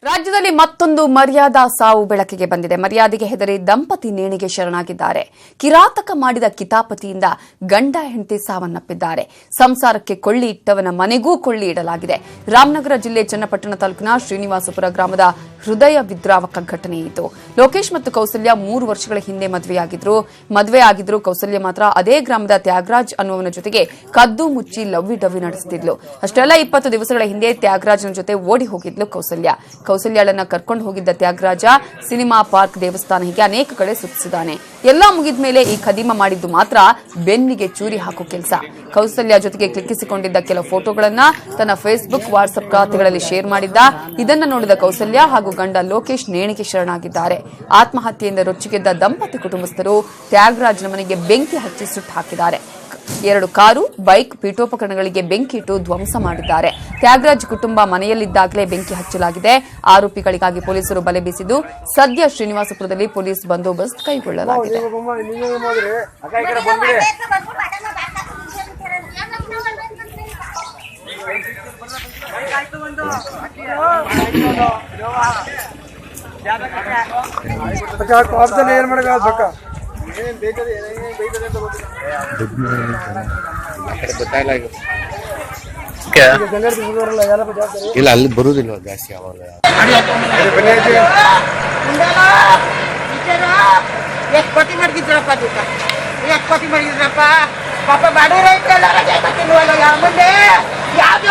ರಾಜ್ಯದಲ್ಲಿ ಮತ್ತೊಂದು ಮರ್ಯಾದಾ ಸಾವು ಬೆಳಕಿಗೆ ಬಂದಿದೆ. ಮರ್ಯಾದೆಗೆ ಹೆದರಿ ದಂಪತಿ ನೇಣಿಗೆ ಶರಣಾಗಿದ್ದಾರೆ. ಕಿರಾತಕ ಮಾಡಿದ ಕಿತಾಪತಿಯಿಂದ ಗಂಡ ಹೆಂಡತಿ ಸಾವನ್ನಪ್ಪಿದ್ದಾರೆ. ಸಂಸಾರಕ್ಕೆ ಕೊಳ್ಳಿ ಇಟ್ಟವನ ಮನೆಗೂ ಕೊಳ್ಳಿ ಇಡಲಾಗಿದೆ. ರಾಮನಗರ ಜಿಲ್ಲೆ ಚನ್ನಪಟ್ಟಣ ತಾಲೂಕಿನ ಶ್ರೀನಿವಾಸಪುರ ಗ್ರಾಮದ ಹೃದಯ ವಿದ್ರಾವಕ ಘಟನೆ ಇತ್ತು. ಲೋಕೇಶ್ ಮತ್ತು ಕೌಸಲ್ಯ 3 ವರ್ಷಗಳ ಹಿಂದೆ ಮದುವೆ ಆಗಿದ್ರು. ಕೌಸಲ್ಯ ಮಾತ್ರ ಅದೇ ಗ್ರಾಮದ ತ್ಯಾಗರಾಜ್ ಅನ್ನುವನ ಜೊತೆಗೆ ಕದ್ದು ಮುಚ್ಚಿ ಲವ್ವಿ ಡವ್ವಿ ನಡೆಸುತ್ತಿದ್ಲು. ಅಷ್ಟೆಲ್ಲ 20 ದಿವಸಗಳ ಹಿಂದೆ ತ್ಯಾಗರಾಜ್ನ ಜೊತೆ ಓಡಿ ಹೋಗಿದ್ಲು ಕೌಸಲ್ಯಾಳನ್ನ ಕರ್ಕೊಂಡು ಹೋಗಿದ್ದ ತ್ಯಾಗರಾಜ ಸಿನಿಮಾ ಪಾರ್ಕ್ ದೇವಸ್ಥಾನ ಹೀಗೆ ಅನೇಕ ಕಡೆ ಸುತ್ತಿಸಿದ್ದಾನೆ. ಎಲ್ಲಾ ಮುಗಿದ ಮೇಲೆ ಈ ಖದೀಮ ಮಾಡಿದ್ದು ಮಾತ್ರ ಬೆನ್ನಿಗೆ ಚೂರಿ ಹಾಕೋ ಕೆಲಸ. ಕೌಸಲ್ಯ ಜೊತೆಗೆ ಕ್ಲಿಕ್ಕಿಸಿಕೊಂಡಿದ್ದ ಕೆಲ ಫೋಟೋಗಳನ್ನ ತನ್ನ ಫೇಸ್ಬುಕ್ ವಾಟ್ಸ್ಆಪ್ ಖಾತೆಗಳಲ್ಲಿ ಶೇರ್ ಮಾಡಿದ್ದ. ಇದನ್ನ ನೋಡಿದ ಕೌಸಲ್ಯ ಹಾಗೂ ಗಂಡ ಲೋಕೇಶ್ ನೇಣಿಗೆ ಶರಣಾಗಿದ್ದಾರೆ. ಆತ್ಮಹತ್ಯೆಯಿಂದ ರೊಚ್ಚಿಗೆದ್ದ ದಂಪತಿ ಕುಟುಂಬಸ್ಥರು ತ್ಯಾಗರಾಜ್ನ ಮನೆಗೆ ಬೆಂಕಿ ಹಚ್ಚಿ ಸುಟ್ಟು ಹಾಕಿದ್ದಾರೆ. 2 ಕಾರು, ಬೈಕ್, ಪೀಠೋಪಕರಣಗಳಿಗೆ ಬೆಂಕಿ ಇಟ್ಟು ಧ್ವಂಸ ಮಾಡಿದ್ದಾರೆ. ತ್ಯಾಗರಾಜ್ ಕುಟುಂಬ ಮನೆಯಲ್ಲಿದ್ದಾಗಲೇ ಬೆಂಕಿ ಹಚ್ಚಲಾಗಿದೆ. ಆರೋಪಿಗಳಿಗಾಗಿ ಪೊಲೀಸರು ಬಲೆ ಬೀಸಿದ್ದು ಸದ್ಯ ಶ್ರೀನಿವಾಸಪುರದಲ್ಲಿ ಪೊಲೀಸ್ ಬಂದೋಬಸ್ತ್ ಕೈಗೊಳ್ಳಲಾಗಿದೆ. ಇಲ್ಲ ಅಲ್ಲಿ ಬರುವುದಿಲ್ಲ ಜಾಸ್ತಿ. ಅವಾಗ ಕೋಟಿ ಮಾಡಿದ್ರಪ್ಪ ಕೋಟಿ ಮಾಡಿದ್ರಪ್ಪ ಪಾಪ ಬಡವ್ರ ಮುಂದೆ ಯಾವ